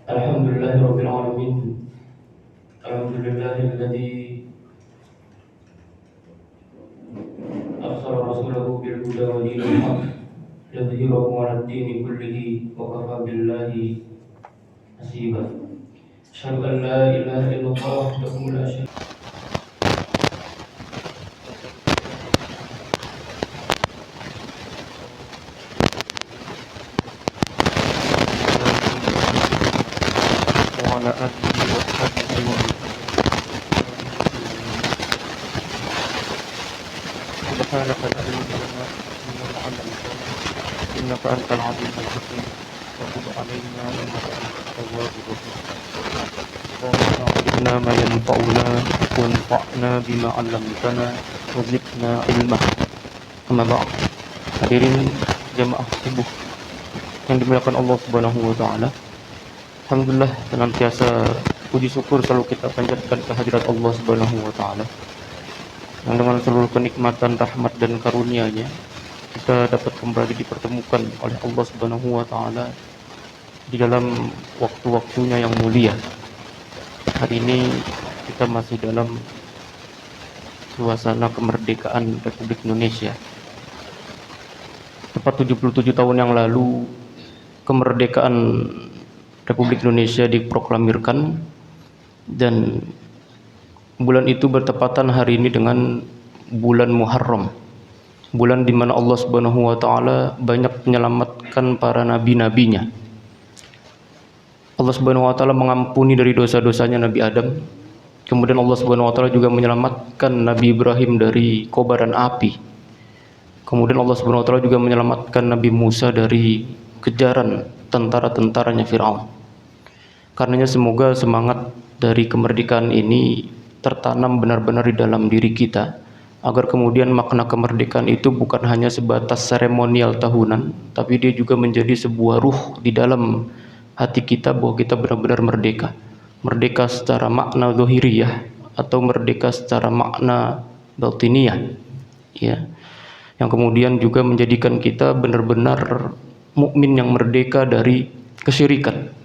Alhamdulillahi Rabbil Alamin. Alhamdulillahilladzi arsala rasulahu bil huda wa dinil haq liyudhhirahu 'alad dini kullihi wa kafa billahi hasiba. Asyhadu an la ilaha illallah wahdahu la syarika وعلى آله وصحبه ومن سبحانك لا علم لنا إلا ما علمتنا إنك أنت العليم الحكيم وتب علينا إنك أنت التواب الرحيم اللهم علمنا ما ينفعنا وانفعنا بما علمتنا وزدنا علما. Amma ba'd. Hadirin jamaah subuh yang dimuliakan Allah Subhanahu wa taala. Alhamdulillah, senantiasa puji syukur selalu kita panjatkan kehadirat Allah Subhanahu wa taala. Yang dengan seluruh kenikmatan, rahmat dan karunia-Nya kita dapat kembali dipertemukan oleh Allah Subhanahu wa taala di dalam waktu-waktunya yang mulia. Hari ini kita masih dalam suasana kemerdekaan Republik Indonesia. Tepat 77 tahun yang lalu kemerdekaan Republik Indonesia diproklamirkan, dan bulan itu bertepatan hari ini dengan bulan Muharram, bulan di mana Allah Subhanahu wa taala banyak menyelamatkan para nabi-nabinya. Allah Subhanahu wa taala mengampuni dari dosa-dosanya Nabi Adam. Kemudian Allah Subhanahu wa taala juga menyelamatkan Nabi Ibrahim dari kobaran api. Kemudian Allah Subhanahu wa taala juga menyelamatkan Nabi Musa dari kejaran tentara-tentaranya Firaun. Karenanya semoga semangat dari kemerdekaan ini tertanam benar-benar di dalam diri kita, agar kemudian makna kemerdekaan itu bukan hanya sebatas seremonial tahunan, tapi dia juga menjadi sebuah ruh di dalam hati kita, bahwa kita benar-benar merdeka. Merdeka secara makna zahiriyah atau merdeka secara makna batiniyah, ya, yang kemudian juga menjadikan kita benar-benar mukmin yang merdeka dari kesyirikan,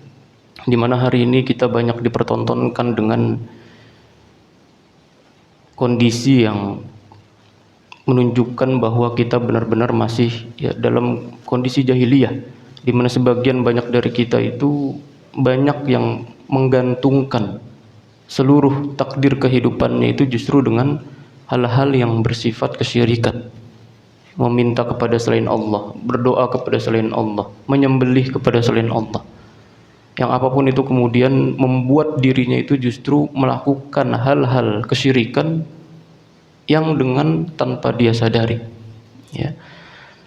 di mana hari ini kita banyak dipertontonkan dengan kondisi yang menunjukkan bahwa kita benar-benar masih dalam kondisi jahiliyah, di mana sebagian banyak dari kita itu banyak yang menggantungkan seluruh takdir kehidupannya itu justru dengan hal-hal yang bersifat kesyirikan. Meminta kepada selain Allah, berdoa kepada selain Allah, menyembelih kepada selain Allah. Yang apapun itu kemudian membuat dirinya itu justru melakukan hal-hal kesyirikan yang dengan tanpa dia sadari. Ya.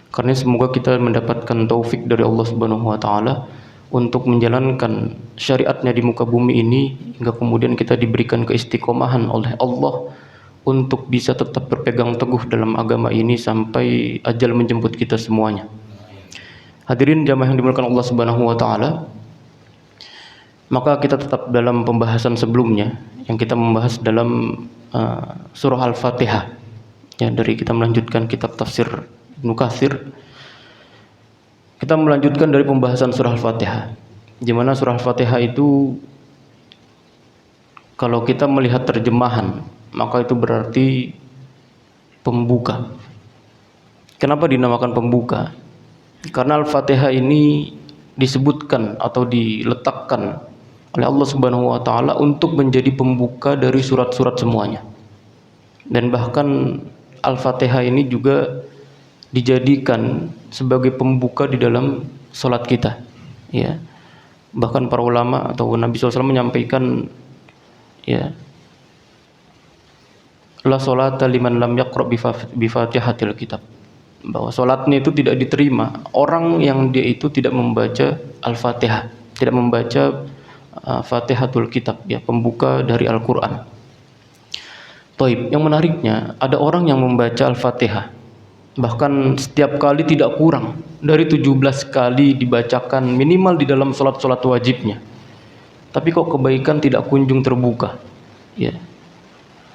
Karena semoga kita mendapatkan taufik dari Allah Subhanahu wa taala untuk menjalankan syariatnya di muka bumi ini, hingga kemudian kita diberikan keistiqomahan oleh Allah untuk bisa tetap berpegang teguh dalam agama ini sampai ajal menjemput kita semuanya. Hadirin jamaah yang dimuliakan Allah Subhanahu wa taala, maka kita tetap dalam pembahasan sebelumnya yang kita membahas dalam surah Al-Fatihah. Ya, dari kita melanjutkan kitab tafsir Ibnu Katsir, kita melanjutkan dari pembahasan surah Al-Fatihah, di mana surah Al-Fatihah itu kalau kita melihat terjemahan, maka itu berarti pembuka. Kenapa dinamakan pembuka? Karena Al-Fatihah ini disebutkan atau diletakkan oleh Allah Subhanahu wa taala untuk menjadi pembuka dari surat-surat semuanya. Dan bahkan Al-Fatihah ini juga dijadikan sebagai pembuka di dalam salat kita. Ya. Bahkan para ulama atau Nabi SAW menyampaikan, ya, la sholata liman lam yaqra bi fatihatil kitab, bahwa salatnya itu tidak diterima orang yang dia itu tidak membaca Al-Fatihah, tidak membaca Fatihatul Kitab, ya, pembuka dari Al-Qur'an. Taib, yang menariknya ada orang yang membaca Al-Fatihah bahkan setiap kali tidak kurang dari 17 kali dibacakan minimal di dalam salat-salat wajibnya, tapi kok kebaikan tidak kunjung terbuka, ya.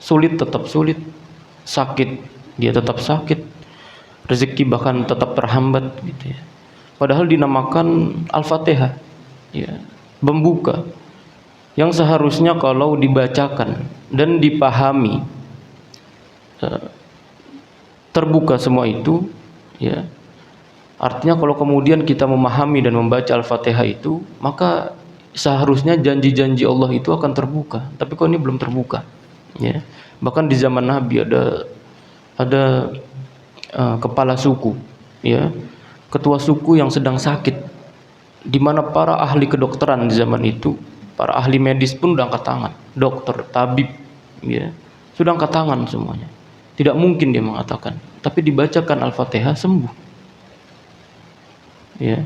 Sulit tetap sulit, sakit dia tetap sakit, rezeki bahkan tetap terhambat, gitu ya. Padahal dinamakan Al-Fatihah, ya. Pembuka yang seharusnya kalau dibacakan dan dipahami terbuka semua itu, ya. Artinya kalau kemudian kita memahami dan membaca Al-Fatihah itu, maka seharusnya janji-janji Allah itu akan terbuka. Tapi kok ini belum terbuka, ya. Bahkan di zaman Nabi ada kepala suku, ya, ketua suku yang sedang sakit, di mana para ahli kedokteran di zaman itu, para ahli medis pun sudah angkat tangan, dokter, tabib, ya, sudah angkat tangan semuanya. Tidak mungkin dia mengatakan, tapi dibacakan Al-Fatihah sembuh. Ya,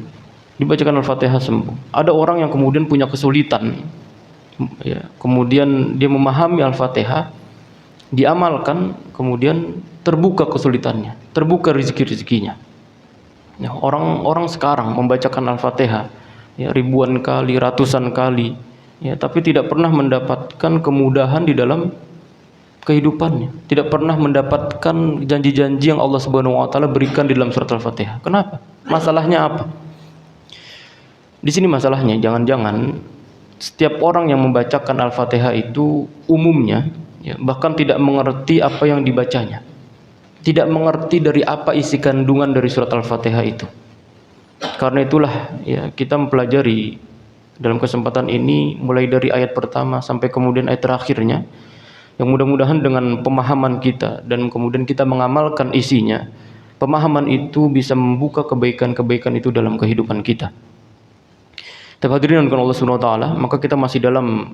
dibacakan Al-Fatihah sembuh. Ada orang yang kemudian punya kesulitan, ya, kemudian dia memahami Al-Fatihah, diamalkan, kemudian terbuka kesulitannya, terbuka rezeki-rezekinya. Ya, orang sekarang membacakan Al-Fatihah, ya, ribuan kali, ratusan kali, ya, tapi tidak pernah mendapatkan kemudahan di dalam kehidupannya, tidak pernah mendapatkan janji-janji yang Allah Subhanahu wa taala berikan di dalam surat Al-Fatihah. Kenapa? Masalahnya apa? Di sini masalahnya, jangan-jangan setiap orang yang membacakan Al-Fatihah itu umumnya, ya, bahkan tidak mengerti apa yang dibacanya, tidak mengerti dari apa isi kandungan dari surat Al-Fatihah itu. Karena itulah, ya, kita mempelajari dalam kesempatan ini mulai dari ayat pertama sampai kemudian ayat terakhirnya, yang mudah-mudahan dengan pemahaman kita dan kemudian kita mengamalkan isinya, pemahaman itu bisa membuka kebaikan-kebaikan itu dalam kehidupan kita. Hadirin dengan Allah Subhanahu wa taala, maka kita masih dalam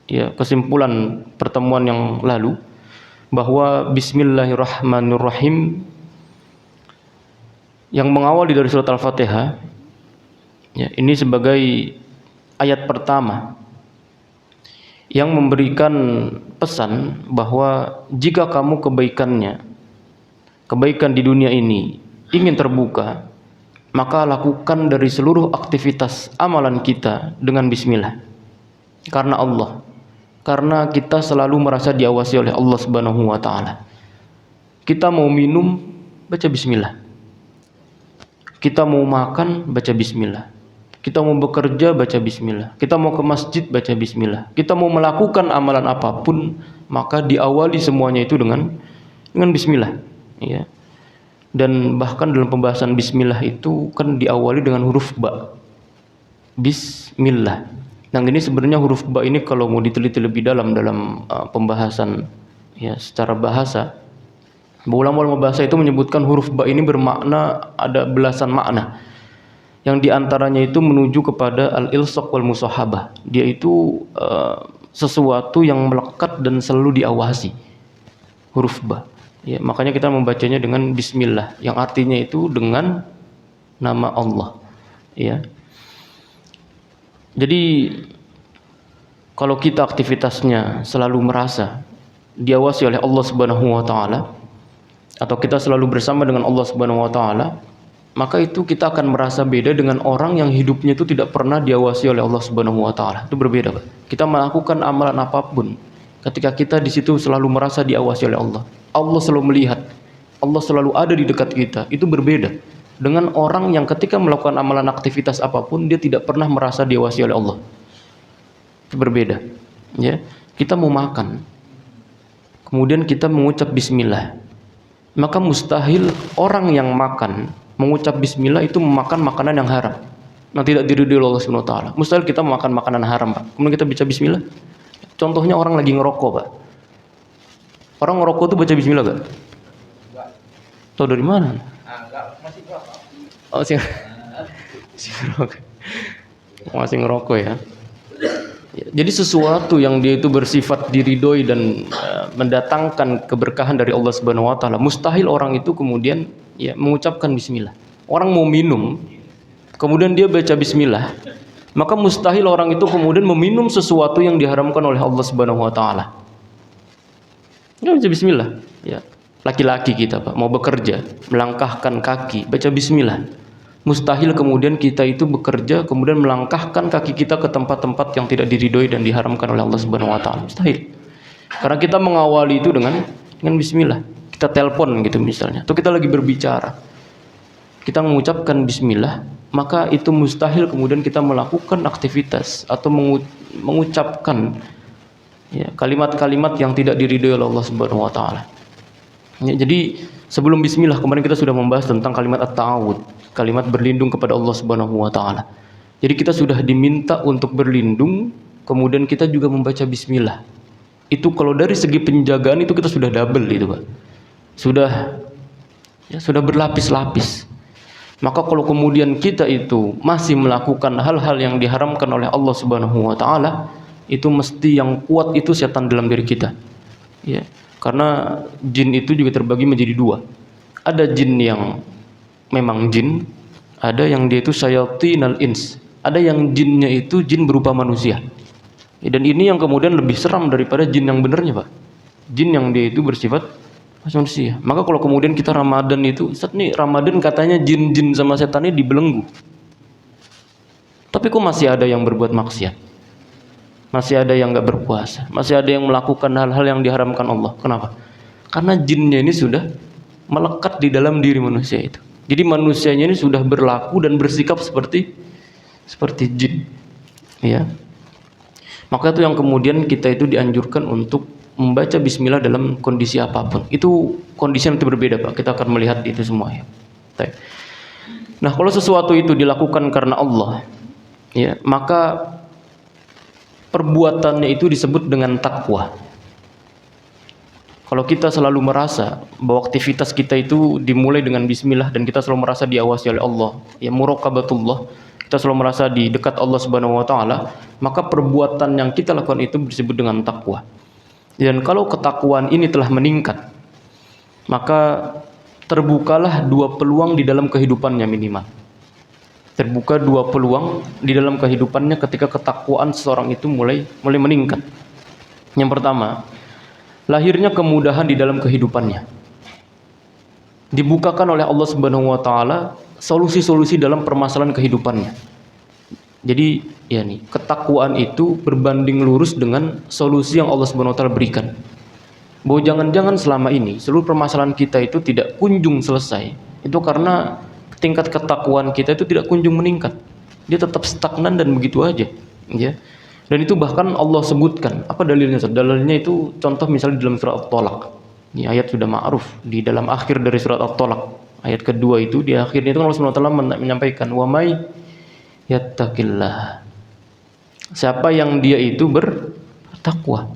ya, kesimpulan pertemuan yang lalu, bahwa bismillahirrahmanirrahim yang mengawali dari surat Al-Fatihah, ya, ini sebagai ayat pertama yang memberikan pesan bahwa jika kamu kebaikan di dunia ini ingin terbuka, maka lakukan dari seluruh aktivitas amalan kita dengan bismillah. Karena Allah, karena kita selalu merasa diawasi oleh Allah Subhanahu wa taala. Kita mau minum, baca bismillah. Kita mau makan, baca bismillah. Kita mau bekerja, baca bismillah. Kita mau ke masjid, baca bismillah. Kita mau melakukan amalan apapun, maka diawali semuanya itu dengan bismillah, ya. Dan bahkan dalam pembahasan bismillah itu kan diawali dengan huruf ba. Bismillah. Nah, ini sebenarnya huruf ba ini kalau mau diteliti lebih dalam pembahasan, ya, secara bahasa, ulama-ulama bahasa itu menyebutkan huruf ba ini bermakna, ada belasan makna. Yang diantaranya itu menuju kepada al-ilsaq wal musahabah. Dia itu sesuatu yang melekat dan selalu diawasi. Huruf ba. Ya, makanya kita membacanya dengan bismillah, yang artinya itu dengan nama Allah, ya. Jadi kalau kita aktivitasnya selalu merasa diawasi oleh Allah Subhanahu wa taala, atau kita selalu bersama dengan Allah Subhanahu wa taala, maka itu kita akan merasa beda dengan orang yang hidupnya itu tidak pernah diawasi oleh Allah Subhanahu wa taala. Itu berbeda, Pak. Kita melakukan amalan apapun, ketika kita di situ selalu merasa diawasi oleh Allah, Allah selalu melihat, Allah selalu ada di dekat kita, itu berbeda dengan orang yang ketika melakukan amalan aktivitas apapun dia tidak pernah merasa diawasi oleh Allah. Itu berbeda, ya. Kita mau makan, kemudian kita mengucap bismillah, maka mustahil orang yang makan mengucap bismillah itu memakan makanan yang haram, yang tidak diridhoi oleh Allah Subhanahu wa taala. Mustahil kita makan makanan haram, Pak, kemudian kita baca bismillah. Contohnya orang lagi ngerokok, Pak. Orang ngerokok tuh baca bismillah gak? Enggak. Tahu dari mana? Enggak, masih ngerokok. Oh, masih ngerokok. Masih ngerokok, ya. Jadi sesuatu yang dia itu bersifat diridhoi dan mendatangkan keberkahan dari Allah Subhanahu wa taala, mustahil orang itu kemudian, ya, mengucapkan bismillah. Orang mau minum, kemudian dia baca bismillah, maka mustahil orang itu kemudian meminum sesuatu yang diharamkan oleh Allah Subhanahu wa taala. Ya, baca bismillah, ya. Laki-laki kita, Pak, mau bekerja, melangkahkan kaki, baca bismillah. Mustahil kemudian kita itu bekerja kemudian melangkahkan kaki kita ke tempat-tempat yang tidak diridhoi dan diharamkan oleh Allah Subhanahu wa taala. Mustahil. Karena kita mengawali itu dengan bismillah. Kita telepon gitu misalnya, atau kita lagi berbicara, kita mengucapkan bismillah, maka itu mustahil kemudian kita melakukan aktivitas atau mengucapkan ya, kalimat-kalimat yang tidak diridhoi oleh Allah Subhanahu wa taala. Ya, jadi sebelum bismillah kemarin kita sudah membahas tentang kalimat at-ta'awud, kalimat berlindung kepada Allah Subhanahu wa taala. Jadi kita sudah diminta untuk berlindung, kemudian kita juga membaca bismillah. Itu kalau dari segi penjagaan itu kita sudah double itu, Pak. Sudah berlapis-lapis. Maka kalau kemudian kita itu masih melakukan hal-hal yang diharamkan oleh Allah Subhanahu wa taala, itu mesti yang kuat itu setan dalam diri kita. Ya, karena jin itu juga terbagi menjadi dua. Ada jin yang memang jin, ada yang dia itu syayatinal ins. Ada yang jinnya itu jin berupa manusia. Ya, dan ini yang kemudian lebih seram daripada jin yang benernya, Pak. Jin yang dia itu bersifat manusia. Maka kalau kemudian kita Ramadan itu, Ustaz nih Ramadan katanya jin-jin sama setan ini dibelenggu. Tapi kok masih ada yang berbuat maksiat? Masih ada yang enggak berpuasa, masih ada yang melakukan hal-hal yang diharamkan Allah. Kenapa? Karena jinnya ini sudah melekat di dalam diri manusia itu. Jadi manusianya ini sudah berlaku dan bersikap seperti jin. Ya. Maka itu yang kemudian kita itu dianjurkan untuk membaca bismillah dalam kondisi apapun. Itu kondisi yang berbeda, Pak. Kita akan melihat itu semua ya. Nah, kalau sesuatu itu dilakukan karena Allah, ya, maka perbuatannya itu disebut dengan takwa. Kalau kita selalu merasa bahwa aktivitas kita itu dimulai dengan bismillah dan kita selalu merasa diawasi oleh Allah, ya muraqabatullah, kita selalu merasa di dekat Allah Subhanahu wa taala, maka perbuatan yang kita lakukan itu disebut dengan takwa. Dan kalau ketakwaan ini telah meningkat, maka terbukalah dua peluang di dalam kehidupannya minimal. Terbuka dua peluang di dalam kehidupannya ketika ketakwaan seseorang itu mulai meningkat. Yang pertama, lahirnya kemudahan di dalam kehidupannya. Dibukakan oleh Allah Subhanahu wa taala solusi-solusi dalam permasalahan kehidupannya. Jadi ya nih, ketakwaan itu berbanding lurus dengan solusi yang Allah Subhanahu wa taala berikan. Bahwa jangan-jangan selama ini seluruh permasalahan kita itu tidak kunjung selesai. Itu karena tingkat ketakwaan kita itu tidak kunjung meningkat. Dia tetap stagnan dan begitu aja, ya. Dan itu bahkan Allah sebutkan. Apa dalilnya? Dalilnya itu contoh misalnya di dalam surat At-Tolaq. Ini ayat sudah ma'ruf di dalam akhir dari surat At-Tolaq. Ayat kedua itu di akhirnya itu Allah Subhanahu wa taala menyampaikan wa may yattaqillah. Siapa yang dia itu bertakwa,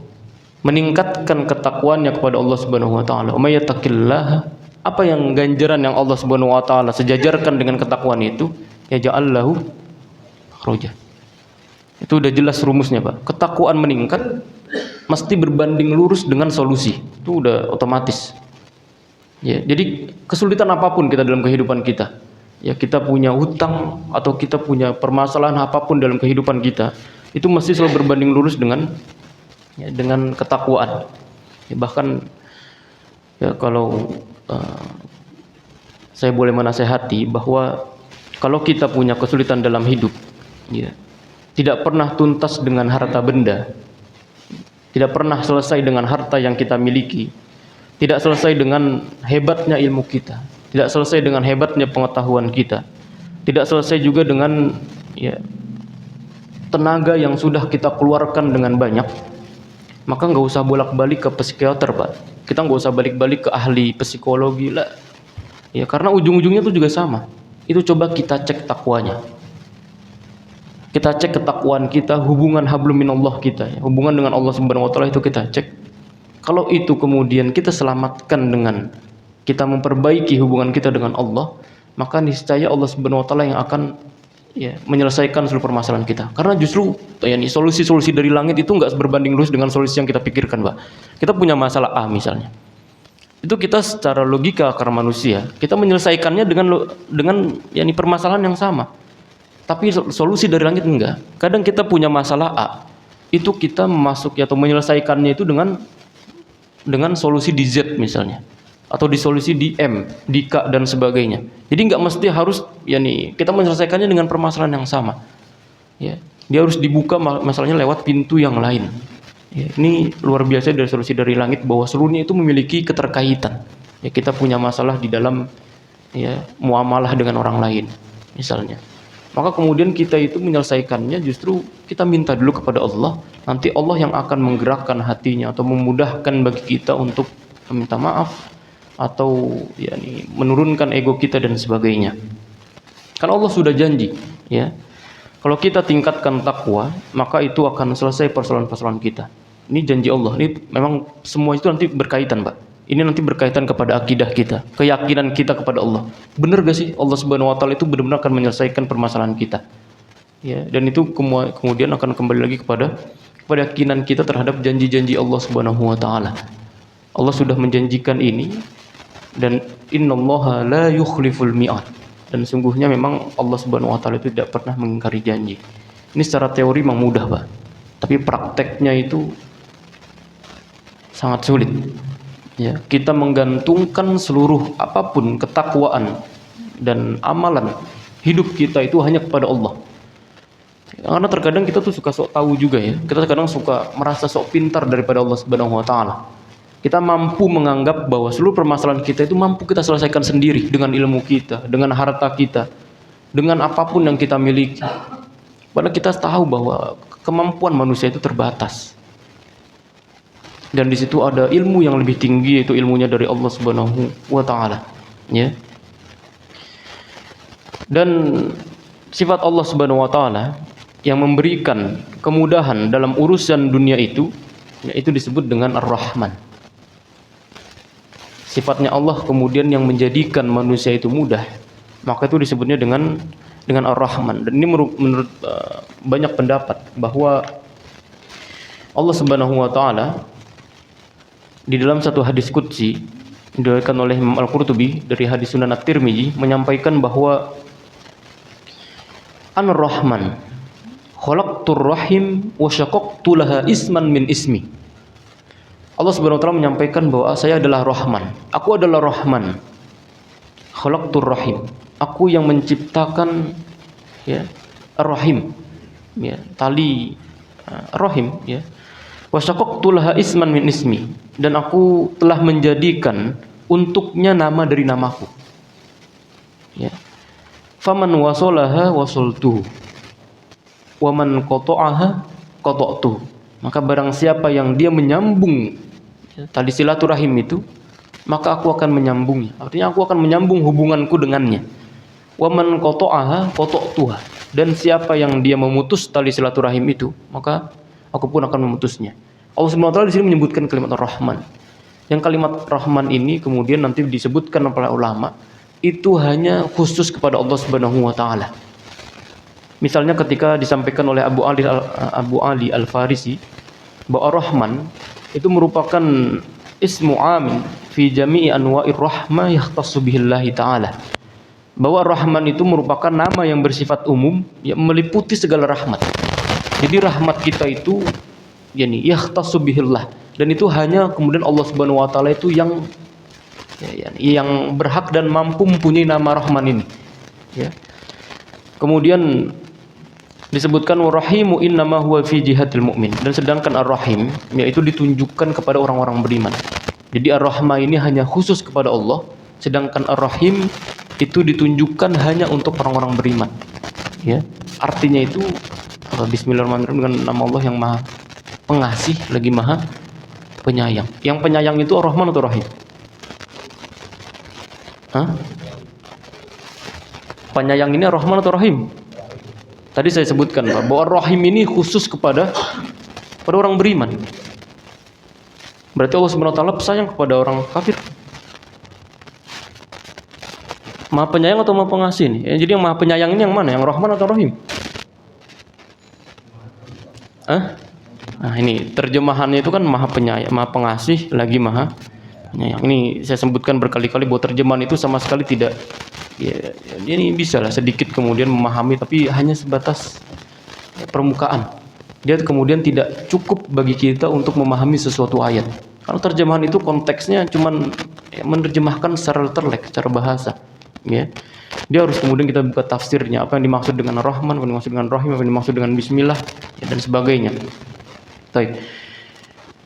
meningkatkan ketakwaannya kepada Allah Subhanahu wa taala. Wa may yattaqillah, apa yang ganjaran yang Allah Subhanahu wa taala sejajarkan dengan ketakwaan itu, ya ja'allahu makhraja. Itu udah jelas rumusnya, Pak. Ketakwaan meningkat mesti berbanding lurus dengan solusi. Itu udah otomatis. Ya, jadi kesulitan apapun kita dalam kehidupan kita, ya kita punya hutang atau kita punya permasalahan apapun dalam kehidupan kita, itu mesti selalu berbanding lurus dengan ketakwaan. Ya, bahkan ya kalau saya boleh menasehati bahwa kalau kita punya kesulitan dalam hidup, ya, tidak pernah tuntas dengan harta benda, tidak pernah selesai dengan harta yang kita miliki, tidak selesai dengan hebatnya ilmu kita, tidak selesai dengan hebatnya pengetahuan kita, tidak selesai juga dengan ya, tenaga yang sudah kita keluarkan dengan banyak, maka nggak usah bolak-balik ke psikiater, Pak. Kita nggak usah balik-balik ke ahli psikologi lah, ya karena ujung-ujungnya itu juga sama. Itu coba kita cek takwanya, kita cek ketakwaan kita, hubungan hablum minallah kita, ya, hubungan dengan Allah Subhanahu wa taala itu kita cek. Kalau itu kemudian kita selamatkan dengan kita memperbaiki hubungan kita dengan Allah, maka niscaya Allah Subhanahu wa taala yang akan ya menyelesaikan seluruh permasalahan kita. Karena justru ya nih, solusi-solusi dari langit itu enggak berbanding lurus dengan solusi yang kita pikirkan, Pak. Kita punya masalah A misalnya. Itu kita secara logika karena manusia, kita menyelesaikannya dengan ya nih, permasalahan yang sama. Tapi solusi dari langit enggak. Kadang kita punya masalah A, itu kita memasuki atau menyelesaikannya itu dengan solusi di Z misalnya, atau di solusi di M, di K dan sebagainya. Jadi nggak mesti harus ya nih kita menyelesaikannya dengan permasalahan yang sama. Ya, dia harus dibuka masalahnya lewat pintu yang lain. Ya, ini luar biasa dari solusi dari langit bahwa seluruhnya itu memiliki keterkaitan. Ya, kita punya masalah di dalam ya muamalah dengan orang lain misalnya. Maka kemudian kita itu menyelesaikannya justru kita minta dulu kepada Allah, nanti Allah yang akan menggerakkan hatinya atau memudahkan bagi kita untuk meminta maaf atau yakni menurunkan ego kita dan sebagainya. Karena Allah sudah janji, ya. Kalau kita tingkatkan takwa, maka itu akan selesai persoalan-persoalan kita. Ini janji Allah. Ini memang semua itu nanti berkaitan, Pak. Ini nanti berkaitan kepada akidah kita, keyakinan kita kepada Allah. Benar gak sih Allah Subhanahu wa taala itu benar-benar akan menyelesaikan permasalahan kita? Ya, dan itu kemudian akan kembali lagi kepada keyakinan kita terhadap janji-janji Allah Subhanahu wa taala. Allah sudah menjanjikan ini, dan innallaha la yukhliful mi'ad. Dan sungguhnya memang Allah Subhanahu wa taala itu tidak pernah mengingkari janji. Ini secara teori memang mudah, Pak. Tapi prakteknya itu sangat sulit. Ya, kita menggantungkan seluruh apapun ketakwaan dan amalan hidup kita itu hanya kepada Allah. Karena terkadang kita tuh suka sok tahu juga ya. Kita terkadang suka merasa sok pintar daripada Allah Subhanahu wa taala. Kita mampu menganggap bahwa seluruh permasalahan kita itu mampu kita selesaikan sendiri dengan ilmu kita, dengan harta kita, dengan apapun yang kita miliki. Padahal kita tahu bahwa kemampuan manusia itu terbatas. Dan di situ ada ilmu yang lebih tinggi, yaitu ilmunya dari Allah Subhanahu wa taala, ya. Dan sifat Allah Subhanahu wa taala yang memberikan kemudahan dalam urusan dunia itu, yaitu disebut dengan Ar-Rahman. Sifatnya Allah kemudian yang menjadikan manusia itu mudah, maka itu disebutnya dengan Ar-Rahman. Dan ini menurut banyak pendapat bahwa Allah Subhanahu wa taala di dalam satu hadis qudsi diriwayatkan oleh Imam Al-Qurtubi dari hadis Sunan At-Tirmizi menyampaikan bahwa An-Rahman khalaqtur rahim wa syaqaqtu laha isman min ismi. Allah Subhanahu wa taala menyampaikan bahwa saya adalah Rahman. Aku adalah Rahman. Khalaqtur rahim. Aku yang menciptakan, ya, Ar-Rahim. Ya, tali rahim, ya. Wa syaqaqtu laha isman min ismi, dan aku telah menjadikan untuknya nama dari namaku. Ya. Faman wasalaha wasaltuhu wa man qata'aha qata'tuhu. Maka barang siapa yang dia menyambung, ya, tali silaturahim itu, maka aku akan menyambungnya. Artinya aku akan menyambung hubunganku dengannya. Wa man qata'aha qata'tuha. Dan siapa yang dia memutus tali silaturahim itu, maka aku pun akan memutusnya. Allah Subhanahu wa taala di sini menyebutkan kalimat Ar-Rahman. Yang kalimat Rahman ini kemudian nanti disebutkan oleh para ulama, itu hanya khusus kepada Allah Subhanahu wa taala. Misalnya ketika disampaikan oleh Abu Ali Al-Farisi bahwa Ar-Rahman itu merupakan ismu amin fi jami'i anwa'ir rahmah yahtassu bihillahi taala. Bahwa Ar-Rahman itu merupakan nama yang bersifat umum yang meliputi segala rahmat. Jadi rahmat kita itu yakni yahtassu bihillah, dan itu hanya kemudian Allah Subhanahu wa taala itu yang berhak dan mampu mempunyai nama Rahman ini, ya. Kemudian disebutkan Ar-Rahimu innama huwa fi jihatil mu'min, dan sedangkan Ar-Rahim yaitu ditunjukkan kepada orang-orang beriman. Jadi Ar-Rahmah ini hanya khusus kepada Allah, sedangkan Ar-Rahim itu ditunjukkan hanya untuk orang-orang beriman, ya. Artinya itu Bismillahirrahmanirrahim, dengan nama Allah yang Maha Pengasih lagi Maha Penyayang. Yang penyayang itu Ar-Rahman atau Rahim? Hah? Penyayang ini Ar-Rahman atau Rahim? Tadi saya sebutkan Pak, bahwa Ar-Rahim ini khusus kepada orang beriman. Berarti Allah Subhanahu wa taala sayang kepada orang kafir. Maha Penyayang atau Maha Pengasih nih? Jadi yang Maha Penyayang ini yang mana? Yang Rahman atau Rahim? Nah ini terjemahannya itu kan Maha Penyayang, Maha Pengasih lagi Maha Penyayang. Ini saya sebutkan berkali-kali bahwa terjemahan itu sama sekali tidak, ya, ini bisa lah sedikit kemudian memahami, tapi hanya sebatas permukaan. Dia kemudian tidak cukup bagi kita untuk memahami sesuatu ayat. Kalau terjemahan itu konteksnya cuman menerjemahkan secara letterlek, secara bahasa, ya. Dia harus kemudian kita buka tafsirnya, apa yang dimaksud dengan Ar-Rahman, apa yang dimaksud dengan Rahim, apa yang dimaksud dengan Bismillah, ya, dan sebagainya. Baik.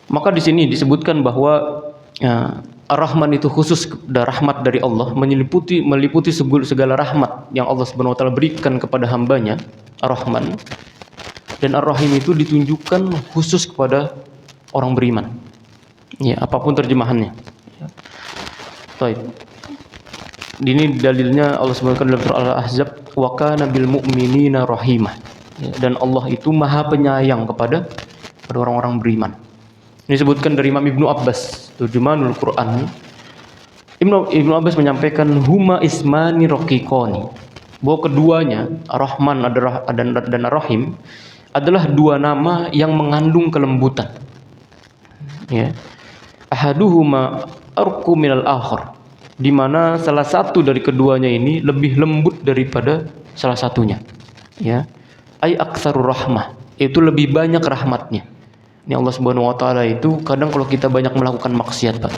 Maka di sini disebutkan bahwa Ya, Ar-Rahman itu khusus rahmat dari Allah, meliputi segala rahmat yang Allah Subhanahu wa taala berikan kepada hambanya, Ar-Rahman. Dan Ar-Rahim itu ditunjukkan khusus kepada orang beriman. Ya, apapun terjemahannya. Ya. Baik. Ini dalilnya Allah sebutkan dalam surah Al-Ahzab, wa kana bil mu'minina rahimah. Ya, dan Allah itu Maha Penyayang kepada orang-orang beriman. Ini disebutkan dari Imam Ibnu Abbas, terjemahanul Quran. Ibnu Abbas menyampaikan huma ismani raqiqani, bahwa keduanya Ar-Rahman dan Ar-Rahim adalah dua nama yang mengandung kelembutan. Ya. Ahaduhuma arqu minal akhar, di mana salah satu dari keduanya ini lebih lembut daripada salah satunya. Ya. Ai aktsarur rahmah, itu lebih banyak rahmatnya. Ini Allah Subhanahu wa taala itu kadang kalau kita banyak melakukan maksiat, Pak.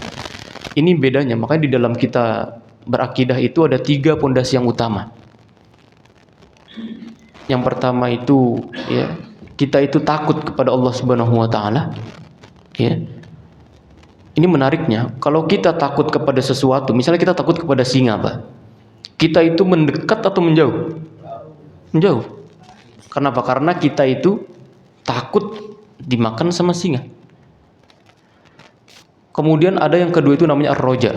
Ini bedanya, makanya di dalam kita berakidah itu ada 3 pondasi yang utama. Yang pertama itu ya, kita itu takut kepada Allah Subhanahu wa taala. Ya. Ini menariknya, kalau kita takut kepada sesuatu, misalnya kita takut kepada singa, Pak. Kita itu mendekat atau menjauh? Menjauh. Kenapa? Karena kita itu takut dimakan sama singa. Kemudian ada yang kedua itu namanya ar-roja.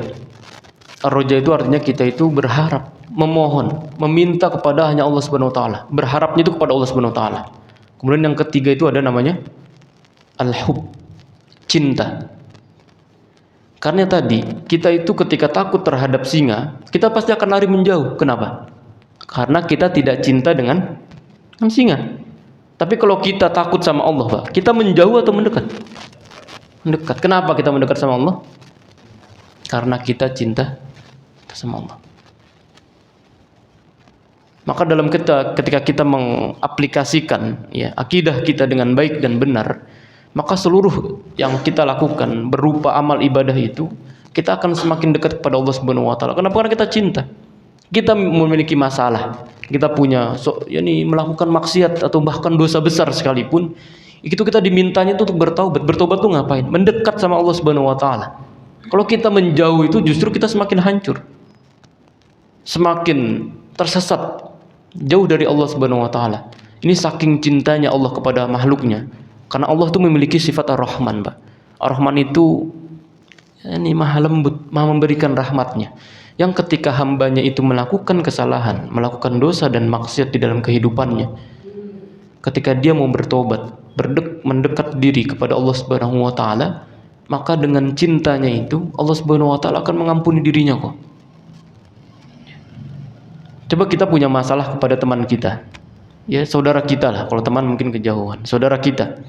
Ar-roja itu artinya kita itu berharap, memohon, meminta kepada hanya Allah Subhanahu wa taala. Berharapnya itu kepada Allah Subhanahu wa taala. Kemudian yang ketiga itu ada namanya al-hub, cinta. Karena tadi kita itu ketika takut terhadap singa, kita pasti akan lari menjauh. Kenapa? Karena kita tidak cinta dengan singa. Tapi kalau kita takut sama Allah, Pak, kita menjauh atau mendekat? Mendekat. Kenapa kita mendekat sama Allah? Karena kita cinta sama Allah. Maka dalam ketika kita mengaplikasikan ya akidah kita dengan baik dan benar, maka seluruh yang kita lakukan berupa amal ibadah itu kita akan semakin dekat kepada Allah Subhanahu wa taala. Kenapa? Karena kita cinta. Kita memiliki masalah, kita punya melakukan maksiat atau bahkan dosa besar sekalipun, itu kita dimintanya itu untuk bertaubat. Bertobat tuh ngapain? Mendekat sama Allah Subhanahu wa taala. Kalau kita menjauh itu justru kita semakin hancur. Semakin tersesat, jauh dari Allah Subhanahu wa taala. Ini saking cintanya Allah kepada makhluknya. Karena Allah itu memiliki sifat Ar-Rahman, Pak. Ar-Rahman itu maha lembut, maha memberikan rahmatnya. Yang ketika hambanya itu melakukan kesalahan, melakukan dosa dan maksiat di dalam kehidupannya, ketika dia mau bertobat, mendekat diri kepada Allah Subhanahu wa taala, maka dengan cintanya itu Allah Subhanahu wa taala akan mengampuni dirinya kok. Coba kita punya masalah kepada teman kita. Ya, saudara kita lah, kalau teman mungkin kejauhan. Saudara kita.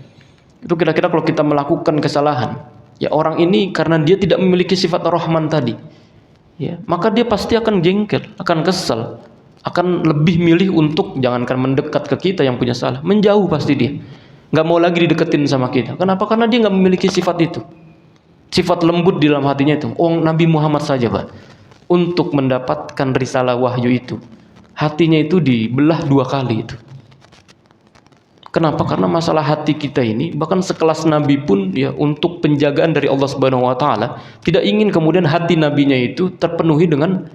Itu kira-kira kalau kita melakukan kesalahan, ya orang ini karena dia tidak memiliki sifat Ar-Rahman tadi, ya, maka dia pasti akan jengkel, akan kesal, akan lebih milih untuk jangankan mendekat ke kita yang punya salah, menjauh pasti dia. Nggak mau lagi dideketin sama kita. Kenapa? Karena dia nggak memiliki sifat itu. Sifat lembut di dalam hatinya itu. Oh, Nabi Muhammad saja, Pak, untuk mendapatkan risalah wahyu itu, hatinya itu dibelah 2 kali itu. Kenapa? Karena masalah hati kita ini, bahkan sekelas Nabi pun ya untuk penjagaan dari Allah Subhanahu wa taala, tidak ingin kemudian hati nabinya itu terpenuhi dengan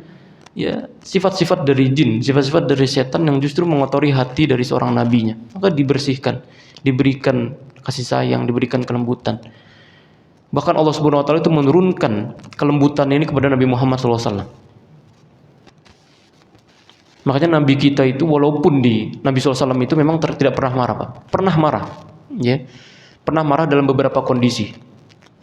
ya sifat-sifat dari jin, sifat-sifat dari setan yang justru mengotori hati dari seorang nabinya. Maka dibersihkan, diberikan kasih sayang, diberikan kelembutan. Bahkan Allah Subhanahu wa taala itu menurunkan kelembutan ini kepada Nabi Muhammad SAW. Makanya Nabi kita itu walaupun Nabi SAW itu memang tidak pernah marah, Pak. Pernah marah, ya. Pernah marah dalam beberapa kondisi.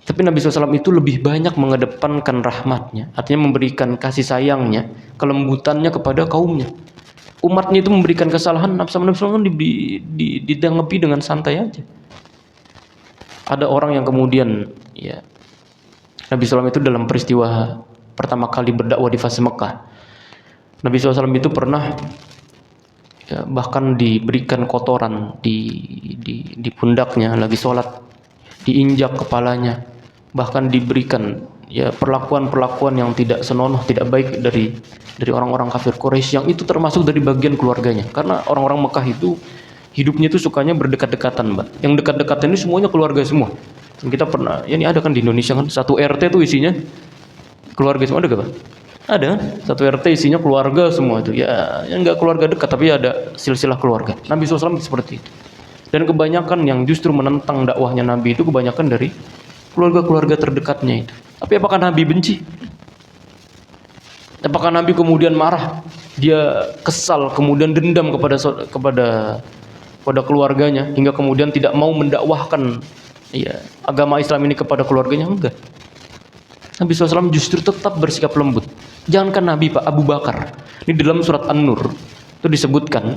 Tapi Nabi SAW itu lebih banyak mengedepankan rahmatnya, artinya memberikan kasih sayangnya, kelembutannya kepada kaumnya. Umatnya itu memberikan kesalahan, Nabi SAW ditanggapi dengan santai aja. Ada orang yang kemudian, ya, Nabi SAW itu dalam peristiwa pertama kali berdakwah di fase Mekah, Nabi SAW itu pernah ya, bahkan diberikan kotoran di pundaknya lagi sholat, diinjak kepalanya, bahkan diberikan ya perlakuan-perlakuan yang tidak senonoh, tidak baik dari orang-orang kafir Quraisy, yang itu termasuk dari bagian keluarganya. Karena orang-orang Mekah itu hidupnya itu sukanya berdekat-dekatan, Mbak. Yang dekat-dekatan ini semuanya keluarga semua. Kita pernah, ya ini ada kan di Indonesia kan, satu RT tuh isinya keluarga semua, ada gak Pak? Ada kan? Satu RT isinya keluarga semua itu. Ya, yang nggak keluarga dekat tapi ada silsilah keluarga. Nabi SAW seperti itu. Dan kebanyakan yang justru menentang dakwahnya Nabi itu kebanyakan dari keluarga-keluarga terdekatnya itu. Tapi apakah Nabi benci? Apakah Nabi kemudian marah? Dia kesal, kemudian dendam kepada keluarganya hingga kemudian tidak mau mendakwahkan agama Islam ini kepada keluarganya? Enggak. Nabi SAW justru tetap bersikap lembut. Jangankan Nabi Pak, Abu Bakar. Ini dalam surat An-Nur itu disebutkan,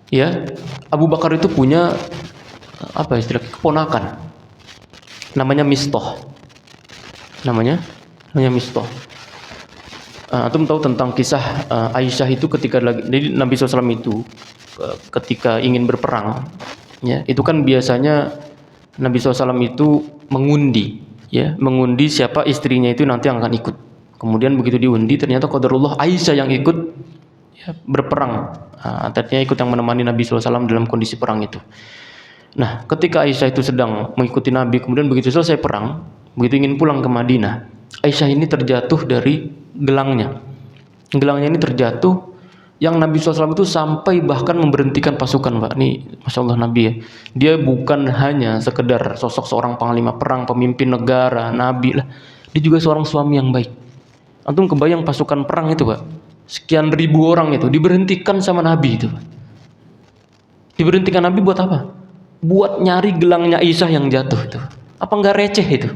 ya, Abu Bakar itu punya keponakan. Namanya Mistah. Namanya Mistah. Antum tahu tentang kisah Aisyah itu ketika jadi Nabi SAW itu ketika ingin berperang, ya, itu kan biasanya Nabi SAW itu mengundi siapa istrinya itu nanti yang akan ikut. Kemudian begitu diundi ternyata qadarullah Aisyah yang ikut berperang. Artinya ikut yang menemani Nabi SAW dalam kondisi perang itu. Nah, ketika Aisyah itu sedang mengikuti Nabi, kemudian begitu selesai perang, begitu ingin pulang ke Madinah, Aisyah ini terjatuh dari gelangnya. Gelangnya ini terjatuh, yang Nabi SAW itu sampai bahkan memberhentikan pasukan, Pak. Ini Masya Allah Nabi ya. Dia bukan hanya sekedar sosok seorang panglima perang, pemimpin negara, Nabi lah. Dia juga seorang suami yang baik. Antum kebayang pasukan perang itu, Pak. Sekian ribu orang itu diberhentikan sama Nabi itu, Pak. Diberhentikan Nabi buat apa? Buat nyari gelangnya Aisyah yang jatuh itu. Apa enggak receh itu?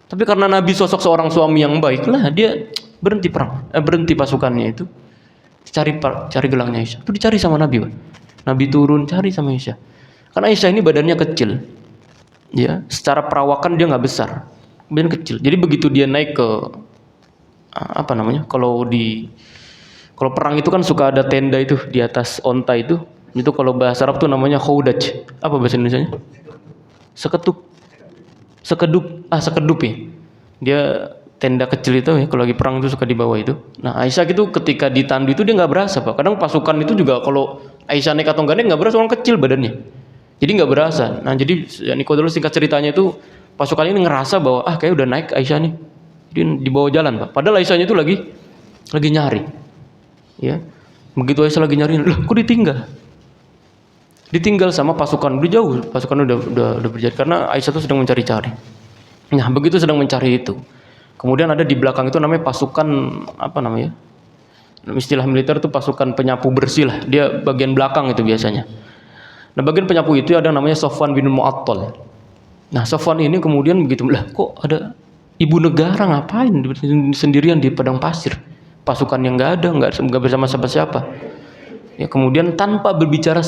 Tapi karena Nabi sosok seorang suami yang baik lah, dia berhenti pasukannya itu. Cari gelangnya Aisyah. Itu dicari sama Nabi, Pak. Nabi turun cari sama Aisyah. Karena Aisyah ini badannya kecil. Ya, secara perawakan dia nggak besar. Badan kecil. Jadi begitu dia naik ke kalau perang itu kan suka ada tenda itu di atas onta itu. Itu kalau bahasa Arab tuh namanya khaudaj. Apa bahasa Indonesianya? Sekedup ya. Dia tenda kecil itu ya, kalau lagi perang itu suka di bawah itu. Nah, Aisyah itu ketika ditandu itu dia nggak berasa, Pak. Kadang pasukan itu juga kalau Aisyah naik atau nggak naik nggak berasa, orang kecil badannya. Jadi nggak berasa. Nah, jadi Niko dulu singkat ceritanya itu pasukan ini ngerasa bahwa kayak udah naik Aisyah nih. Dia dibawa jalan, Pak. Padahal Aisyahnya itu lagi nyari. Ya. Begitu Aisyah lagi nyari, loh kok ditinggal? Ditinggal sama pasukan, udah jauh, pasukan udah berjalan karena Aisyah itu sedang mencari-cari. Nah, begitu sedang mencari itu. Kemudian ada di belakang itu namanya pasukan istilah militer itu pasukan penyapu bersih lah. Dia bagian belakang itu biasanya. Nah, bagian penyapu itu ada namanya Sofwan bin Mu'attal. Nah, Sofwan ini kemudian begitu, lah kok ada ibu negara ngapain sendirian di padang pasir? Pasukan yang nggak bersama siapa-siapa. Ya, kemudian tanpa bicara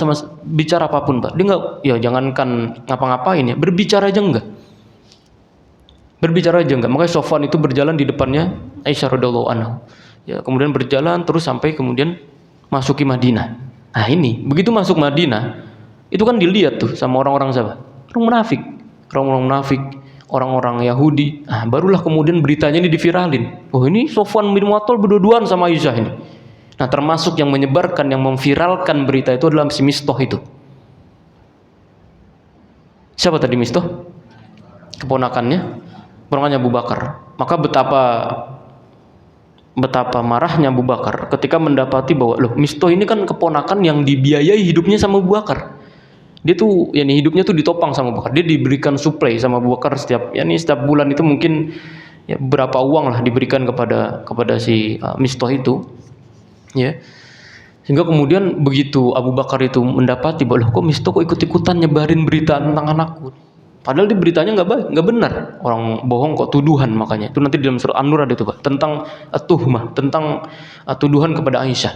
apapun, Pak. Dia nggak, ya jangankan ngapa-ngapain ya, berbicara aja enggak. Makanya Sofwan itu berjalan di depannya Aisyah radhiyallahu anha. Ya, kemudian berjalan terus sampai kemudian masuki Madinah. Nah, ini begitu masuk Madinah, itu kan dilihat tuh sama orang-orang siapa? Orang-orang munafik, orang-orang Yahudi. Nah, barulah kemudian beritanya ini diviralin. Oh, ini Sofwan bin Mu'attal berdua-duaan sama Aisyah ini. Nah, termasuk yang menyebarkan, yang memviralkan berita itu adalah si Mistah itu. Siapa tadi Mistah? Keponakannya Abu Bakar. Maka betapa marahnya Abu Bakar ketika mendapati bahwa loh, Mistah ini kan keponakan yang dibiayai hidupnya sama Abu Bakar. Dia tuh hidupnya tuh ditopang sama Abu Bakar. Dia diberikan suplai sama Abu Bakar setiap bulan itu mungkin berapa uang lah diberikan kepada si Mistah itu. Ya. Sehingga kemudian begitu Abu Bakar itu mendapati bahwa loh, kok Mistah kok ikut-ikutan nyebarin berita tentang anakku. Padahal di beritanya nggak benar, orang bohong kok, tuduhan. Makanya itu nanti di dalam surah An-Nur ada itu, Pak, tentang tuhmah, tentang tuduhan kepada Aisyah.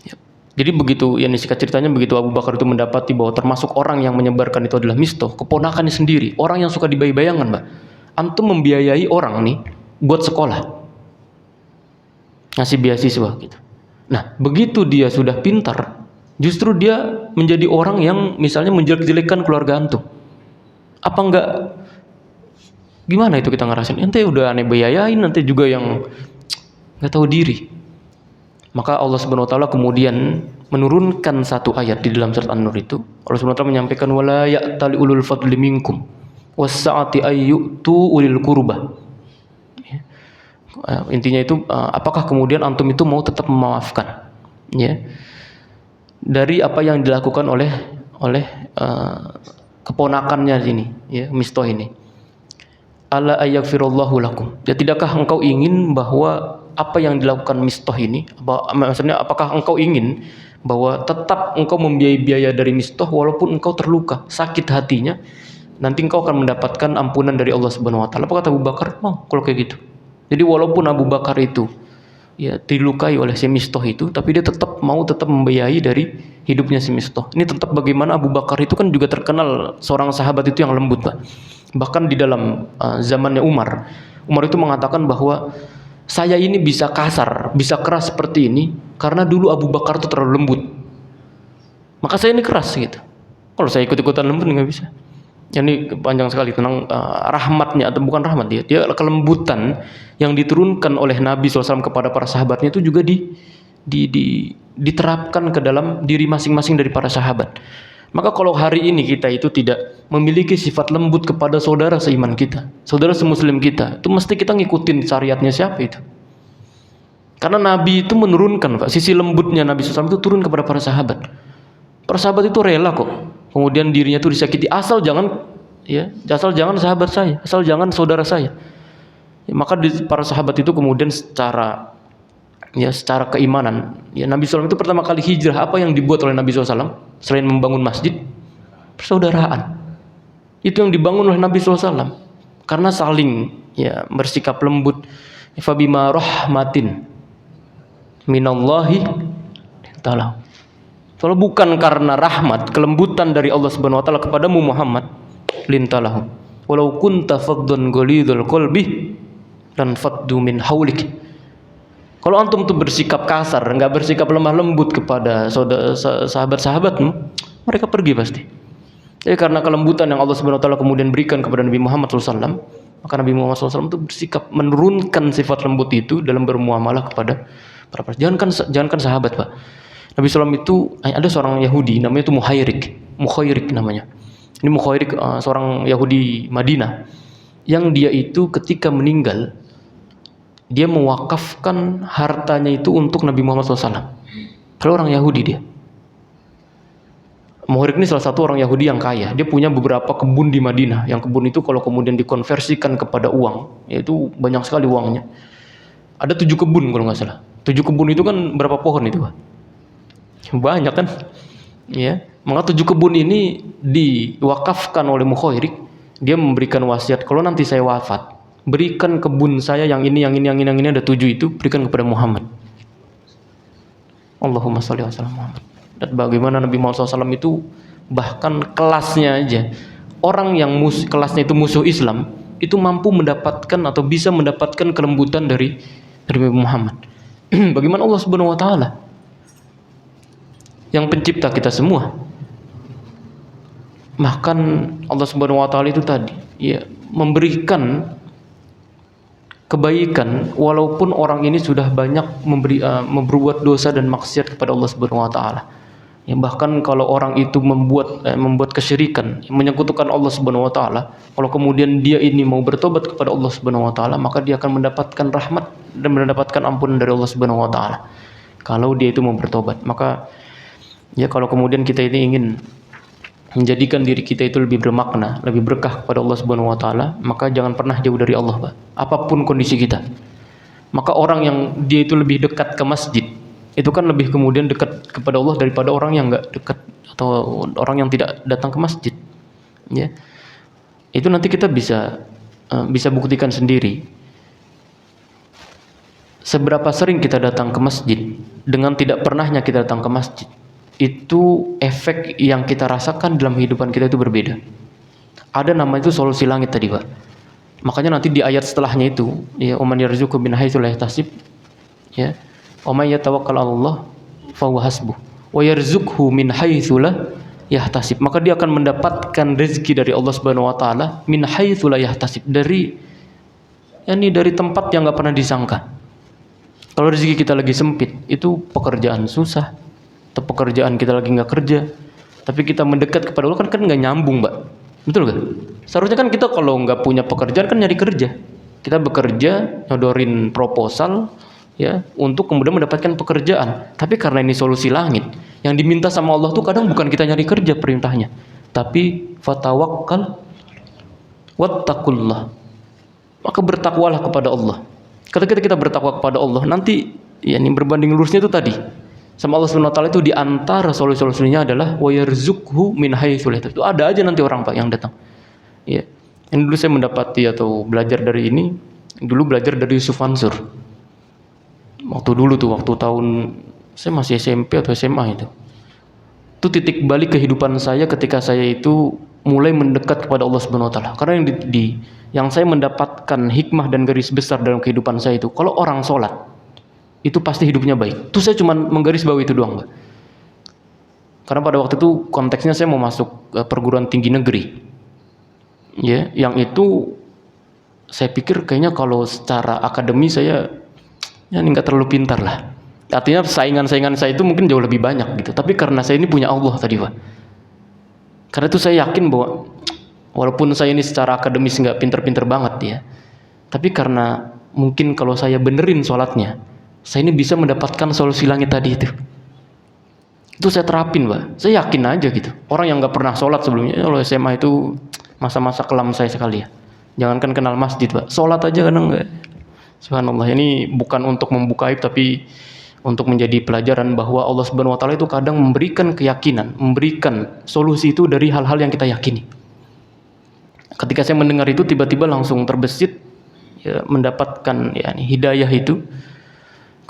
Ya. Jadi begitu, singkat ceritanya begitu Abu Bakar itu mendapati bahwa termasuk orang yang menyebarkan itu adalah Mistah, keponakannya sendiri, orang yang suka dibayang-bayangan, Mbak. Antum membiayai orang nih buat sekolah, ngasih beasiswa gitu. Nah, begitu dia sudah pintar, justru dia menjadi orang yang misalnya menjelek-jelekkan keluarga antum. Apa enggak, gimana itu kita ngerasain? Ente udah aneh bayayain, nanti juga yang nggak tahu diri. Maka Allah Subhanahu wa taala kemudian menurunkan satu ayat di dalam surat An-Nur itu. Allah Subhanahu wa taala menyampaikan wala ya'tali ulul fadli minkum was-sa'ati ayyutu ulil qurbah. Intinya itu apakah kemudian antum itu mau tetap memaafkan, ya, dari apa yang dilakukan oleh keponakannya ini, ya, Mistah ini. Ala ayaghfirullahu lakum. Ya, tidakkah engkau ingin bahwa apa yang dilakukan Mistah ini, maksudnya apakah engkau ingin bahwa tetap engkau membiayai biaya dari Mistah walaupun engkau terluka, sakit hatinya, nanti engkau akan mendapatkan ampunan dari Allah Subhanahu wa taala. Apa kata Abu Bakar? Mau kalau kayak gitu. Jadi walaupun Abu Bakar itu, ya, dilukai oleh si Mistah itu, tapi dia tetap membiayai dari hidupnya si Mistah. Ini tetap bagaimana Abu Bakar itu kan juga terkenal seorang sahabat itu yang lembut, Pak. Bahkan di dalam zamannya Umar itu mengatakan bahwa saya ini bisa kasar, bisa keras seperti ini karena dulu Abu Bakar itu terlalu lembut. Maka saya ini keras gitu. Kalau saya ikut-ikutan lembut nggak bisa. Ini panjang sekali tentang rahmatnya, atau bukan rahmat, dia kelembutan yang diturunkan oleh Nabi SAW kepada para sahabatnya itu juga diterapkan ke dalam diri masing-masing dari para sahabat. Maka kalau hari ini kita itu tidak memiliki sifat lembut kepada saudara seiman kita, saudara semuslim kita, itu mesti kita ngikutin syariatnya siapa itu. Karena Nabi itu menurunkan, Pak, sisi lembutnya Nabi SAW itu turun kepada para sahabat. Para sahabat itu rela kok. Kemudian dirinya itu disakiti, asal jangan sahabat saya, asal jangan saudara saya. Ya, maka para sahabat itu kemudian secara keimanan, ya, Nabi SAW itu pertama kali hijrah, apa yang dibuat oleh Nabi SAW selain membangun masjid? Persaudaraan. Itu yang dibangun oleh Nabi SAW. Karena saling, ya, bersikap lembut. Fabima rahmatin minallahi ta'ala. Kalau bukan karena rahmat, kelembutan dari Allah Subhanahu wa taala kepadamu Muhammad, lintalahu. Walau kunta faddan ghalidul qalbi lan faddu min haulik. Kalau antum tuh bersikap kasar, enggak bersikap lemah lembut kepada sahabat-sahabatmu, mereka pergi pasti. Jadi karena kelembutan yang Allah Subhanahu wa taala kemudian berikan kepada Nabi Muhammad SAW, maka Nabi Muhammad SAW itu bersikap menurunkan sifat lembut itu dalam bermuamalah kepada para jangankan sahabat, Pak. Nabi SAW itu ada seorang Yahudi namanya itu Mukhairik namanya. Ini Mukhairik seorang Yahudi Madinah yang dia itu ketika meninggal dia mewakafkan hartanya itu untuk Nabi Muhammad SAW. Kalau orang Yahudi dia. Mukhairik ini salah satu orang Yahudi yang kaya. Dia punya beberapa kebun di Madinah. Yang kebun itu kalau kemudian dikonversikan kepada uang, yaitu banyak sekali uangnya. Ada 7 kebun kalau nggak salah. 7 kebun itu kan berapa pohon itu, Pak? Banyak kan, ya. Maka 7 kebun ini diwakafkan oleh Mukhairik. Dia memberikan wasiat, kalau nanti saya wafat, berikan kebun saya yang ini ada 7 itu, berikan kepada Muhammad. Allahumma sholli wa sallam Muhammad. Dan bagaimana Nabi Muhammad SAW itu bahkan kelasnya aja, orang yang kelasnya itu musuh Islam itu mampu mendapatkan atau bisa mendapatkan kelembutan dari Nabi Muhammad. Bagaimana Allah Subhanahu wa taala yang pencipta kita semua. Bahkan Allah Subhanahu wa taala itu tadi, ya, memberikan kebaikan walaupun orang ini sudah banyak membuat dosa dan maksiat kepada Allah Subhanahu wa taala. Ya, bahkan kalau orang itu membuat kesyirikan, menyekutukan Allah Subhanahu wa taala, kalau kemudian dia ini mau bertobat kepada Allah Subhanahu wa taala, maka dia akan mendapatkan rahmat dan mendapatkan ampunan dari Allah Subhanahu wa taala. Kalau dia itu mau bertobat, maka ya, kalau kemudian kita ini ingin menjadikan diri kita itu lebih bermakna, lebih berkah kepada Allah Subhanahu wa taala, maka jangan pernah jauh dari Allah, Pak. Apapun kondisi kita. Maka orang yang dia itu lebih dekat ke masjid, itu kan lebih kemudian dekat kepada Allah daripada orang yang enggak dekat atau orang yang tidak datang ke masjid. Ya. Itu nanti kita bisa buktikan sendiri. Seberapa sering kita datang ke masjid dengan tidak pernahnya kita datang ke masjid, itu efek yang kita rasakan dalam kehidupan kita itu berbeda. Ada nama itu solusi langit tadi, Pak. Makanya nanti di ayat setelahnya itu, ya, "Oman yarzuqu min haitsu la yahtasib." Ya. "Wa may yatawakkal 'alallah fa huwa hasbuh wa yarzuqhu min haitsu la yahtasib." Maka dia akan mendapatkan rezeki dari Allah Subhanahu wa taala min haitsu la yahtasib, dari tempat yang enggak pernah disangka. Kalau rezeki kita lagi sempit, itu pekerjaan susah, atau pekerjaan kita lagi nggak kerja, tapi kita mendekat kepada Allah kan nggak nyambung, Mbak. Betul kan? Seharusnya kan kita kalau nggak punya pekerjaan kan nyari kerja. Kita bekerja, nyodorin proposal, ya, untuk kemudian mendapatkan pekerjaan. Tapi karena ini solusi langit, yang diminta sama Allah tuh kadang bukan kita nyari kerja perintahnya, tapi fatawakkal wattaqullah. Maka bertakwalah kepada Allah. Ketika kita bertakwa kepada Allah, nanti ya ini berbanding lurusnya itu tadi. Sama Allah Subhanahu wa taala itu di antara solusi-solusinya adalah wa yarzuqhu min haitsu la yahtasib. Itu ada aja nanti orang Pak yang datang. Ya. Ini dulu saya mendapati atau belajar dari ini, dulu belajar dari Yusuf Mansur. Waktu dulu tuh, waktu tahun saya masih SMP atau SMA itu. Itu titik balik kehidupan saya ketika saya itu mulai mendekat kepada Allah Subhanahu wa taala. Karena yang saya mendapatkan hikmah dan garis besar dalam kehidupan saya itu, kalau orang sholat itu pasti hidupnya baik. Itu saya cuma menggarisbawahi itu doang, Mbak. Karena pada waktu itu konteksnya saya mau masuk perguruan tinggi negeri, ya, yang itu saya pikir kayaknya kalau secara akademi saya ya nggak terlalu pintar lah. Artinya saingan-saingan saya itu mungkin jauh lebih banyak gitu. Tapi karena saya ini punya Allah tadi, Pak. Karena itu saya yakin bahwa walaupun saya ini secara akademis nggak pinter-pinter banget ya, tapi karena mungkin kalau saya benerin sholatnya, saya ini bisa mendapatkan solusi langit tadi itu. Itu saya terapin, Pak. Saya yakin aja gitu. Orang yang nggak pernah sholat sebelumnya, kalau SMA itu masa-masa kelam saya sekali ya. Jangankan kenal masjid, Pak. Sholat aja kadang nggak. Subhanallah. Ini bukan untuk membuka aib, tapi untuk menjadi pelajaran bahwa Allah Subhanahu wa taala itu kadang memberikan keyakinan, memberikan solusi itu dari hal-hal yang kita yakini. Ketika saya mendengar itu tiba-tiba langsung terbesit ya, mendapatkan ya hidayah itu.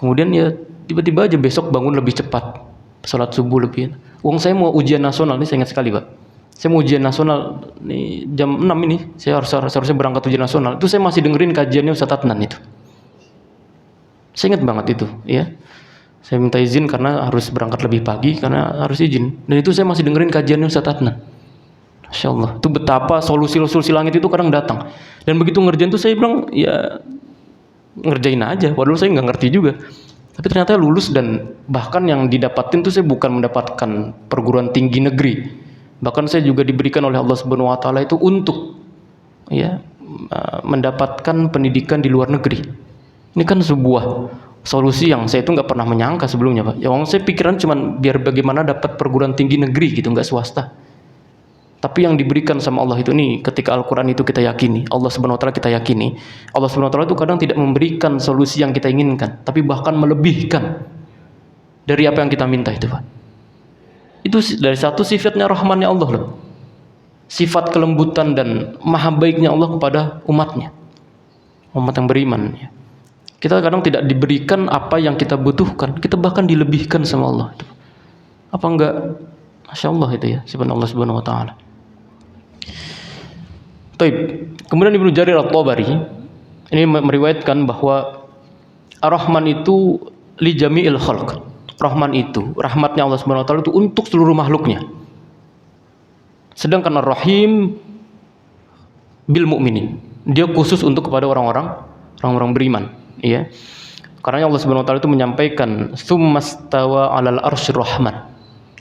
Kemudian ya tiba-tiba aja besok bangun lebih cepat, salat subuh lebih. Wong saya mau ujian nasional ini, saya ingat sekali, Pak. Saya mau ujian nasional nih jam 6 ini, saya harusnya berangkat ujian nasional. Itu saya masih dengerin kajiannya Ustaz Adnan itu. Saya ingat banget itu, ya. Saya minta izin karena harus berangkat lebih pagi karena harus izin. Dan itu saya masih dengerin kajiannya Ustaz Adnan. Masya Allah, itu betapa solusi-solusi langit itu kadang datang. Dan begitu ngerjain itu saya bilang, ya ngerjain aja. Padahal saya nggak ngerti juga. Tapi ternyata lulus dan bahkan yang didapatin itu saya bukan mendapatkan perguruan tinggi negeri. Bahkan saya juga diberikan oleh Allah Subhanahu wa taala itu untuk ya mendapatkan pendidikan di luar negeri. Ini kan sebuah solusi yang saya itu nggak pernah menyangka sebelumnya, Pak. Ya, saya pikiran cuman biar bagaimana dapat perguruan tinggi negeri gitu, nggak swasta. Tapi yang diberikan sama Allah itu nih, ketika Al-Quran itu kita yakini, Allah Subhanahu wa taala kita yakini, Allah Subhanahu wa taala itu kadang tidak memberikan solusi yang kita inginkan, tapi bahkan melebihkan dari apa yang kita minta itu, Pak. Itu dari satu sifatnya rahmannya Allah loh. Sifat kelembutan dan maha baiknya Allah kepada umatnya, umat yang beriman ya. Kita kadang tidak diberikan apa yang kita butuhkan, kita bahkan dilebihkan sama Allah. Apa enggak? Masya Allah itu ya, sifat Allah Subhanahu wa taala. Kemudian Ibnu Jarir At-Tabari ini meriwayatkan bahwa Ar-Rahman itu li jami'il khalq. Rahman itu, rahmatnya Allah Subhanahu wa taala itu untuk seluruh makhluknya. Sedangkan Ar-Rahim bil mu'minin. Dia khusus untuk kepada orang-orang beriman, ya. Karena Allah Subhanahu wa taala itu menyampaikan tsummastawa 'alal arsyir rahman.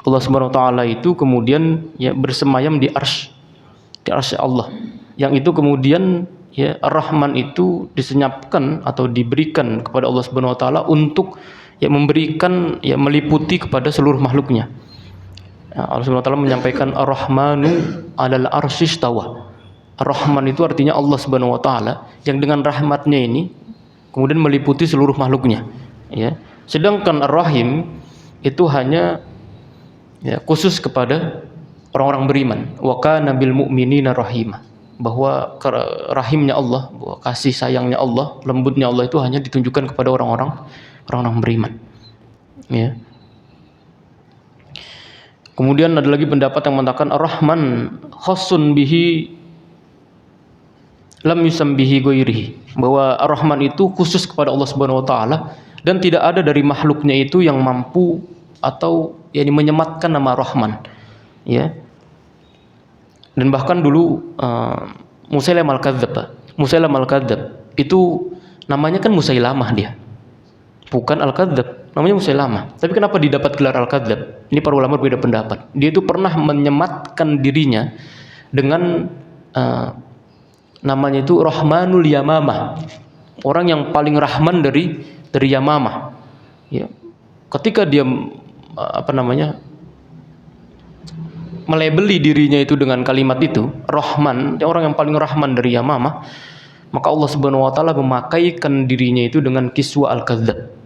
Allah Subhanahu wa taala itu kemudian ya bersemayam di arsy Allah. Yang itu kemudian ya Ar-Rahman itu disenyapkan atau diberikan kepada Allah Subhanahu wa taala untuk ya memberikan ya meliputi kepada seluruh makhluknya. Ya, Allah Subhanahu wa taala menyampaikan Ar-Rahmanu 'alal arsy istawa. Ar-Rahman itu artinya Allah Subhanahu wa taala yang dengan rahmatnya ini kemudian meliputi seluruh makhluknya, ya. Sedangkan Ar-Rahim itu hanya ya khusus kepada orang-orang beriman. Wa kana bil mu'minina rahimah. Bahwa rahimnya Allah, bahwa kasih sayangnya Allah, lembutnya Allah itu hanya ditunjukkan kepada orang-orang beriman. Ya. Kemudian ada lagi pendapat yang mengatakan Ar-Rahman khassun bihi lam yusam bihi ghairihi. Bahwa Ar-Rahman itu khusus kepada Allah Subhanahu wa taala dan tidak ada dari makhluknya itu yang mampu atau yakni menyematkan nama Rahman. Ya. Dan bahkan dulu Musailamah al-Kadzdzab itu namanya kan Musailamah dia. Bukan Al-Kadzdzab, namanya Musailamah. Tapi kenapa didapat gelar Al-Kadzdzab? Ini para ulama berbeda pendapat. Dia itu pernah menyematkan dirinya dengan namanya itu Rahmanul Yamamah. Orang yang paling rahman dari Yamamah. Ya. Ketika dia melabeli dirinya itu dengan kalimat itu, Rahman, orang yang paling rahman dari Yamamah, maka Allah Subhanahu wa taala memakaikan dirinya itu dengan kiswa Al-Kadzdzab.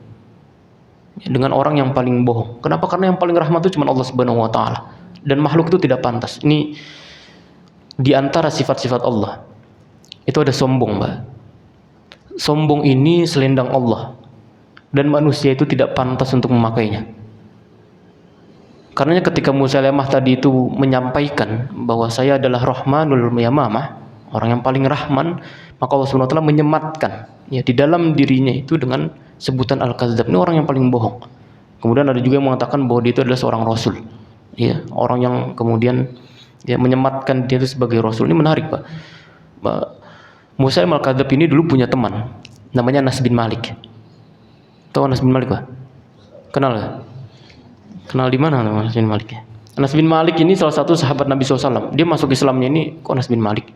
Dengan orang yang paling bohong. Kenapa? Karena yang paling rahmat itu cuma Allah Subhanahu wa taala. Dan makhluk itu tidak pantas. Ini di antara sifat-sifat Allah. Itu ada sombong, Mbak. Sombong ini selendang Allah. Dan manusia itu tidak pantas untuk memakainya. Karenanya ketika Musailamah tadi itu menyampaikan bahwa saya adalah Rahmanul Yamamah, orang yang paling rahman, maka Allah Subhanahu wa taala menyematkan ya di dalam dirinya itu dengan sebutan Al-Kadzdzab. Ini orang yang paling bohong. Kemudian ada juga yang mengatakan bahwa dia itu adalah seorang rasul. Ya, orang yang kemudian ya menyematkan dia itu sebagai rasul. Ini menarik, Pak. Musailamah Al-Kadzdzab ini dulu punya teman namanya Anas bin Malik. Tahu Anas bin Malik, Pak? Kenal ya? Kenal di mana Anas bin Malik? Anas bin Malik ini salah satu sahabat Nabi SAW. Dia masuk Islamnya ini kok Anas bin Malik?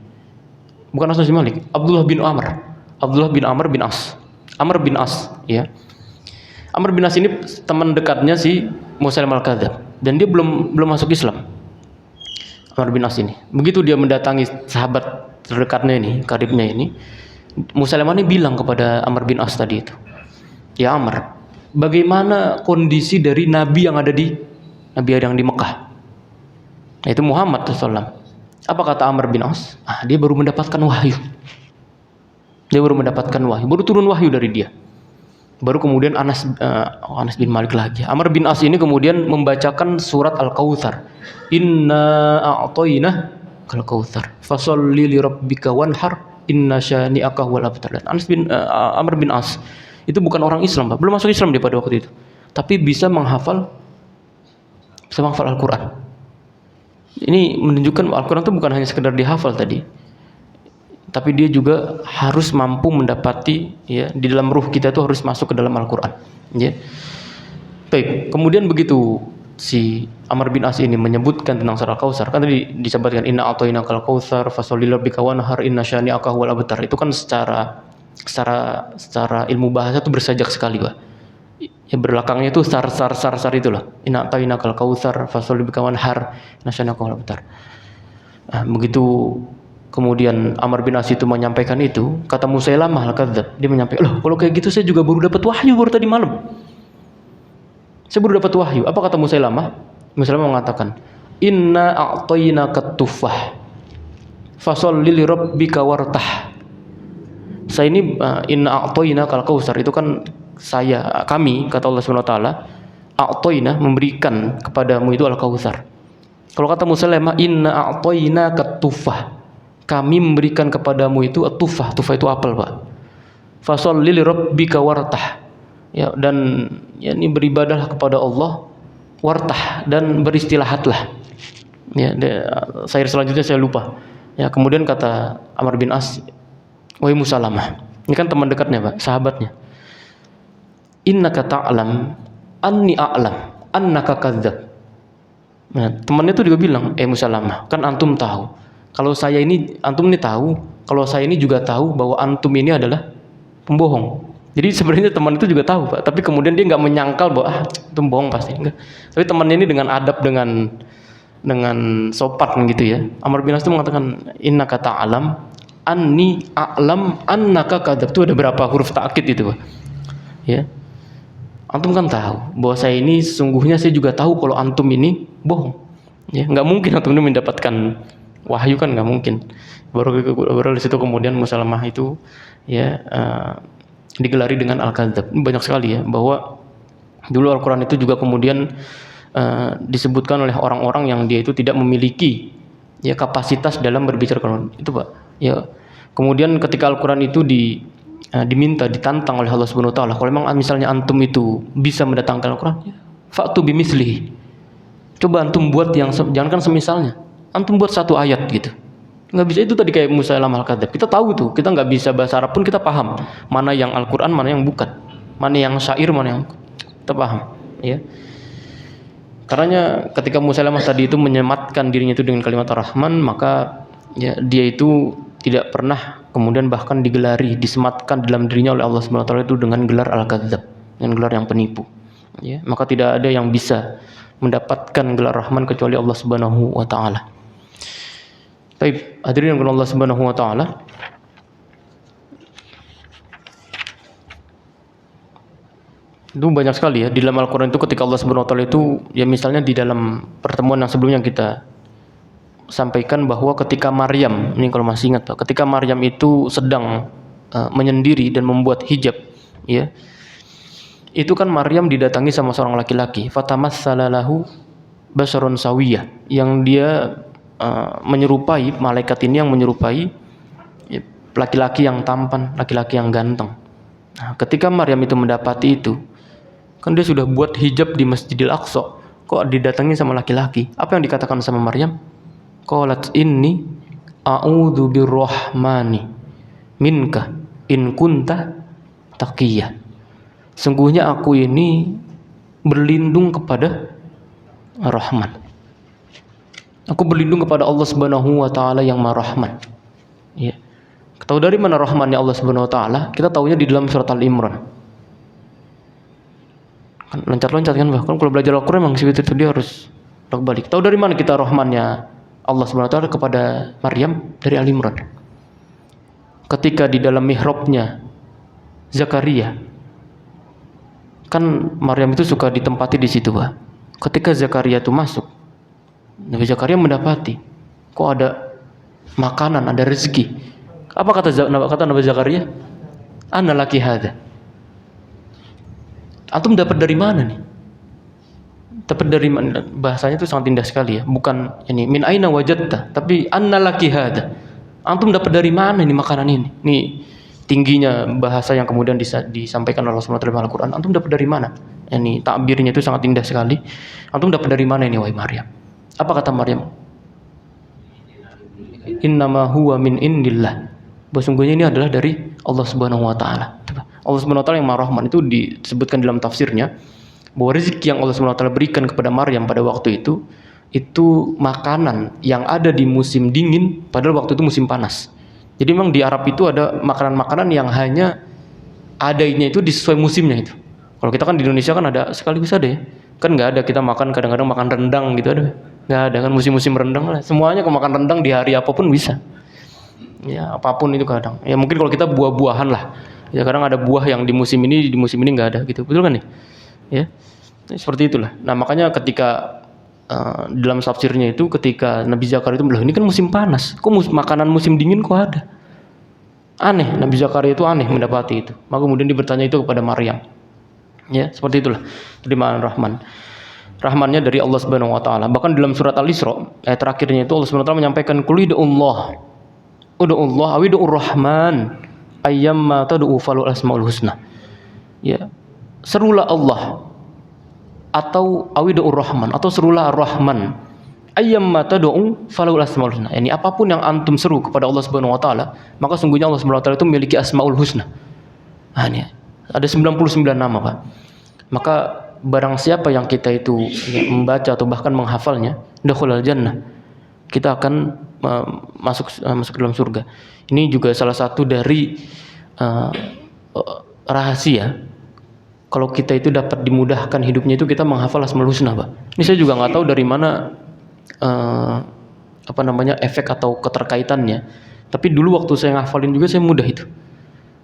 Bukan Anas bin Malik, Abdullah bin Amr bin As. Amr bin As, ya. Amr bin As ini teman dekatnya si Musailamah Al-Kadzdzab dan dia belum masuk Islam. Amr bin As ini. Begitu dia mendatangi sahabat terdekatnya ini, karibnya ini, Musailamah ini bilang kepada Amr bin As tadi itu, "Ya Amr, bagaimana kondisi dari nabi yang ada di Mekah?" Itu Muhammad SAW. Apa kata Amr bin As? Dia baru mendapatkan wahyu. Baru turun wahyu dari dia. Baru kemudian Anas bin Malik lagi. Amr bin As ini kemudian membacakan surat Al-Kautsar. Inna a'toina kal kautsar. Fasholli li rabbika wanhar inna syani'aka wal abtar. Amr bin As itu bukan orang Islam, Pak. Belum masuk Islam dia pada waktu itu. Tapi bisa menghafal Al-Qur'an. Ini menunjukkan Al-Qur'an itu bukan hanya sekedar dihafal tadi. Tapi dia juga harus mampu mendapati ya di dalam ruh kita itu harus masuk ke dalam Al-Qur'an, ya. Baik, kemudian begitu si Amr bin As ini menyebutkan tentang surah Al-Kautsar, kan tadi disebutkan inna a'tainakal kautsar fasholli lirabbika wanhar inna syani'aka huwal abtar. Itu kan secara ilmu bahasa itu bersajak sekali, Pak. Ya belakangnya itu sar itu loh. Inna a'tainakal kautsar fasholli lirabbika wanhar inna syani'aka huwal abtar. Begitu kemudian Amr bin As itu menyampaikan itu, kata Musailamah Al-Kadzdzab, dia menyampaikan, "Loh, kalau kayak gitu saya juga baru dapat wahyu baru tadi malam." Saya baru dapat wahyu. Apa kata Musailamah? Musailamah mengatakan, "Inna a'tainakat tufah. Fasholli li rabbika wartah." Saya ini inna a'tainakal kautsar itu kan kami kata Allah Subhanahu wa taala, a'taina memberikan kepadamu itu Al-Kautsar. Kalau kata Musailamah, inna a'tainakat tufah. Kami memberikan kepadamu itu at-tufah. Tufah itu apel, Pak. Fasholli li rabbika wartah. Ya, dan ya, ini beribadahlah kepada Allah, wartah, dan beristirahatlah. Ya, syair selanjutnya saya lupa. Ya, kemudian kata Amr bin As, "Wahai Musailamah," ini kan teman dekatnya, Pak, sahabatnya. "Innaka ta'lam anni a'lam annaka kadzdzab." Nah, temannya itu juga bilang, Musailamah, kan antum tahu. Kalau saya ini, antum ini tahu, kalau saya ini juga tahu bahwa antum ini adalah pembohong. Jadi sebenarnya teman itu juga tahu, Pak. Tapi kemudian dia nggak menyangkal bahwa itu bohong pasti. Enggak. Tapi temannya ini dengan adab, dengan sopan gitu ya. Amr bin As itu mengatakan, innaka ta'lam anni a'lam annaka kadzdzab. Itu ada berapa huruf ta'kid itu, Pak. Ya. Antum kan tahu bahwa saya ini sesungguhnya saya juga tahu kalau antum ini bohong. Ya, nggak mungkin antum ini mendapatkan wahyu, kan nggak mungkin. Baru di situ kemudian Musailamah itu ya digelari dengan Al-Kadzdzab. Ini banyak sekali ya, bahwa dulu Al-Quran itu juga kemudian disebutkan oleh orang-orang yang dia itu tidak memiliki ya kapasitas dalam berbicara Quran itu, Pak. Ya, kemudian ketika Al-Quran itu diminta, ditantang oleh Allah Subhanahu wa taala, kalau memang misalnya antum itu bisa mendatangkan Al-Quran, ya, fa'tu bimislihi. Coba antum buat yang jangankan semisalnya, antum buat satu ayat gitu. Nggak bisa. Itu tadi kayak Musailamah Al-Kadzdzab. Kita tahu itu, kita nggak bisa bahasa Arab pun kita paham mana yang Al-Quran, mana yang bukan. mana yang syair, mana yang kita paham, ya. Karenanya ketika Musailamah tadi itu menyematkan dirinya itu dengan kalimat Ar-Rahman, maka ya, dia itu tidak pernah kemudian bahkan disematkan dalam dirinya oleh Allah Subhanahu wa taala itu dengan gelar Al-Kadzdzab, dengan gelar yang penipu. Ya, maka tidak ada yang bisa mendapatkan gelar Rahman kecuali Allah Subhanahu wa taala. Baik, hadirin yang Allah Subhanahu wa taala. Itu banyak sekali ya di dalam Al-Qur'an itu ketika Allah Subhanahu wa taala itu ya, misalnya di dalam pertemuan yang sebelumnya kita sampaikan bahwa ketika Maryam, ini kalau masih ingat Pak, ketika Maryam itu sedang menyendiri dan membuat hijab, ya. Itu kan Maryam didatangi sama seorang laki-laki, fatamassala lahu basharun sawiyah, yang dia menyerupai malaikat ini, yang menyerupai laki-laki yang tampan, laki-laki yang ganteng. Nah, ketika Maryam itu mendapati itu, kan dia sudah buat hijab di Masjidil Aqsa, kok didatangi sama laki-laki? Apa yang dikatakan sama Maryam? Qalat inni a'udzu birrahmani minka in kunta taqiyya. Sungguhnya aku ini berlindung kepada Ar-Rahman. Aku berlindung kepada Allah Subhanahu wa taala yang Maha Rahman. Ya. Tahu dari mana Rahmannya Allah Subhanahu wa taala? Kita tahunya di dalam surat Al-Imran. Kan loncat-loncat kan, bahkan kalau belajar Al-Qur'an memang seperti itu, dia harus balik. Tahu dari mana kita Rahmannya Allah Subhanahu wa taala kepada Maryam? Dari Al-Imran. Ketika di dalam mihrabnya Zakaria, kan Maryam itu suka ditempati di situ, Pak. Ketika Zakaria itu masuk, Nabi Zakaria mendapati kok ada makanan, ada rezeki. Apa kata Nabi Zakaria? Anna laki hadza. Antum dapat dari mana nih? Dapat dari mana? Bahasanya itu sangat indah sekali ya. Bukan ini min aina wajadta, tapi anna laki hadza. Antum dapat dari mana nih makanan ini? Nih tingginya bahasa yang kemudian disampaikan oleh Allah Subhanahu wa taala dalam Al-Qur'an. Antum dapat dari mana? Ini takbirnya itu sangat indah sekali. Antum dapat dari mana ini wahai Maryam? Apa kata Maryam? Innama huwa min indillah. Sesungguhnya ini adalah dari Allah Subhanahu wa taala. Allah Subhanahu wa taala yang Maha Rahman, itu disebutkan dalam tafsirnya bahwa rezeki yang Allah Subhanahu wa taala berikan kepada Maryam pada waktu itu makanan yang ada di musim dingin, padahal waktu itu musim panas. Jadi memang di Arab itu ada makanan-makanan yang hanya adanya itu sesuai musimnya itu. Kalau kita kan di Indonesia kan ada sekaligus ada ya. Kan nggak ada kita makan kadang-kadang makan rendang gitu, ada. Nggak ada kan musim-musim rendang lah. Semuanya kalau makan rendang di hari apapun bisa. Ya apapun itu kadang. Ya mungkin kalau kita buah-buahan lah. Ya kadang ada buah yang di musim ini nggak ada gitu. Betul kan nih? Ya. Seperti itulah. Nah, makanya ketika dalam tafsirnya itu ketika Nabi Zakaria itu bilang ini kan musim panas, kok makanan musim dingin kok ada? Aneh, Nabi Zakaria itu aneh mendapati itu. Maka kemudian dia bertanya itu kepada Maryam. Ya, seperti itulah terimaan Rahman. Rahmannya dari Allah Subhanahu wa taala. Bahkan dalam surat Al-Isra ayat terakhirnya itu Allah Subhanahu wa taala menyampaikan qul ud'ullah awidur rahman ayyamma tad'u falul asmaul husna. Ya. Serulah Allah atau awidur rahman atau serulah Ar-Rahman ayyamma tad'u falul asmaul husna. Yani apapun yang antum seru kepada Allah Subhanahu wa taala, maka sungguhnya Allah Subhanahu wa taala itu memiliki asmaul husna. Nah, ini ada 99 nama, Pak. Maka barang siapa yang kita itu membaca atau bahkan menghafalnya, dakhulal jannah, kita akan masuk dalam surga. Ini juga salah satu dari rahasia kalau kita itu dapat dimudahkan hidupnya itu kita menghafal Asmaul Husna, Pak. Ini saya juga nggak tahu dari mana efek atau keterkaitannya. Tapi dulu waktu saya ngafalin juga saya mudah itu.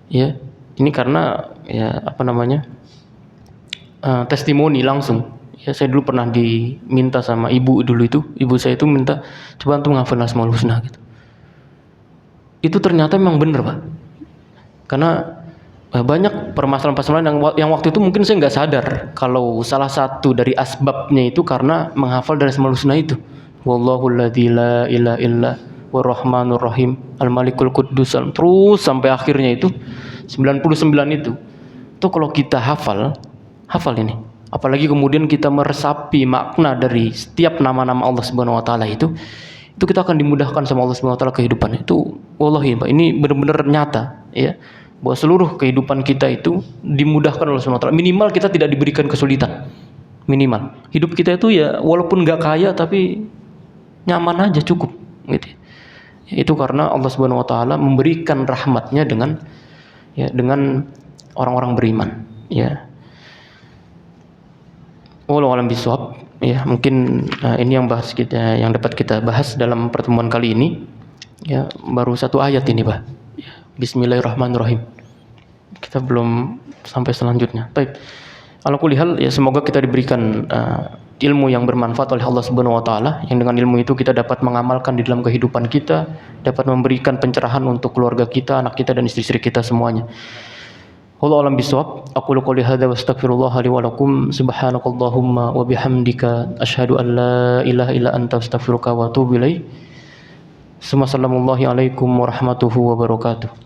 Ya, ini karena testimoni langsung. Ya, saya dulu pernah diminta sama ibu dulu itu, ibu saya itu minta coba antum menghafal Asmaul Husna gitu. Itu ternyata memang benar, Pak. Karena banyak permasalahan-permasalahan yang waktu itu mungkin saya nggak sadar kalau salah satu dari asbabnya itu karena menghafal dari Asmaul Husna itu. Wallahul ladzi la ilaha illa warrahmanur rahim al-malikul quddus, terus sampai akhirnya itu 99 itu. Itu kalau kita hafal ini. Apalagi kemudian kita meresapi makna dari setiap nama-nama Allah Subhanahu wa taala itu kita akan dimudahkan sama Allah Subhanahu wa taala kehidupan. Itu wallahi Pak, ini benar-benar nyata ya. bahwa seluruh kehidupan kita itu dimudahkan oleh Allah SWT. Minimal kita tidak diberikan kesulitan. Minimal. Hidup kita itu ya walaupun nggak kaya tapi nyaman aja cukup gitu. Itu karena Allah Subhanahu wa taala memberikan rahmatnya dengan orang-orang beriman, ya. Wallahu a'lam bishawab. Ya, mungkin ini yang dapat kita bahas dalam pertemuan kali ini. Ya, baru satu ayat ini, Pak. Ya, Bismillahirrahmanirrahim. Kita belum sampai selanjutnya. Baik. Ala kulli hal, ya semoga kita diberikan ilmu yang bermanfaat oleh Allah Subhanahu wa taala, yang dengan ilmu itu kita dapat mengamalkan di dalam kehidupan kita, dapat memberikan pencerahan untuk keluarga kita, anak kita dan istri-istri kita semuanya. Wallahu a'lam bishawab. Aqulu qouli hadza wa astaghfirullah li wa lakum. Subhanakallahumma wa bihamdika asyhadu an la ilaha illa anta astaghfiruka wa atubu ilaik. Assalamualaikum warahmatullahi wabarakatuh.